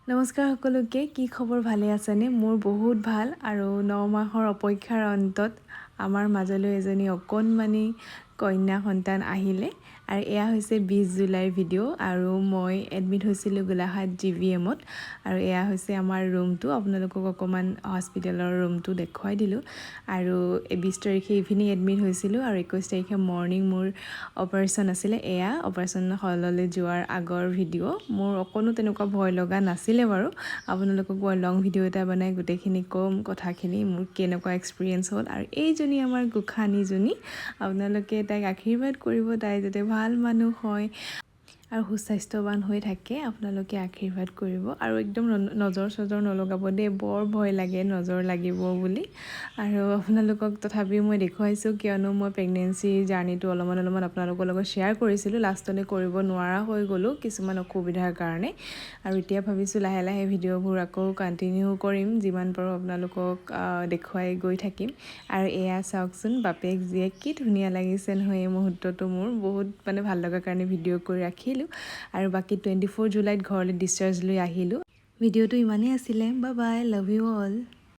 নমস্কাৰ সকলোকে কি খবৰ ভালে আছেনে মোৰ বহুত ভাল আৰু 9 মাহৰ অপেক্ষাৰ অন্তত আমাৰ মাজলৈ এজনী অকণমানি কন্যা সন্তান আহিলে আৰু এয়া হৈছে 20 জুলাইৰ ভিডিঅ' আৰু মই এডমিট হৈছিলোঁ গোলাঘাট GVMত আৰু এয়া হৈছে আমাৰ ৰুমটো আপোনালোকক অকমান হস্পিটেলৰ ৰুমটো দেখুৱাই দিলোঁ আৰু 20 তাৰিখে ইভিনিং এডমিট হৈছিলোঁ আৰু 21 তাৰিখে মৰ্নিং মোৰ অপাৰেশ্যন আছিলে এয়া অপাৰেশ্যন হললৈ যোৱাৰ আগৰ ভিডিঅ' মোৰ অকনো তেনেকুৱা ভয় লগা নাছিলে বাৰু আপোনালোকক মই লং ভিডিঅ' এটা বনাই গোটেইখিনি কম কথাখিনি মোৰ কেনেকুৱা এক্সপেৰিয়েন্স হ'ল আৰু এইজনী আমাৰ গোখানীজনী আপোনালোকে তাইক আশীৰ্বাদ কৰিব তাই যাতে ভাল মানুহ হয় আৰু সুস্বাস্থ্যৱান হৈ থাকে আপোনালোকে আশীৰ্বাদ কৰিব আৰু একদম নজৰ নলগাব দে বৰ ভয় লাগে নজৰ লাগিব বুলি আৰু আপোনালোকক তথাপিও মই দেখুৱাইছোঁ কিয়নো মই প্ৰেগনেন্সি জাৰ্নিটো অলপমান আপোনালোকৰ লগত শ্বেয়াৰ কৰিছিলোঁ লাষ্টলৈ কৰিব নোৱাৰা হৈ গ'লো কিছুমান অসুবিধাৰ কাৰণে আৰু এতিয়া ভাবিছোঁ লাহে লাহে ভিডিঅ'বোৰ আকৌ কন্টিনিউ কৰিম যিমান পাৰোঁ আপোনালোকক দেখুৱাই গৈ থাকিম আৰু এয়া চাওকচোন বাপেক জীয়েক কি ধুনীয়া লাগিছে নহয় এই মুহূৰ্তটো মোৰ বহুত মানে ভাল লগাৰ কাৰণে ভিডিঅ' কৰি ৰাখিলোঁ আৰু বাকি 24 জুলাইত ঘৰলৈ ডিসচাৰ্জ লৈ আহিলোঁ ভিডিঅ'টো ইমানেই আছিলে bye bye love you all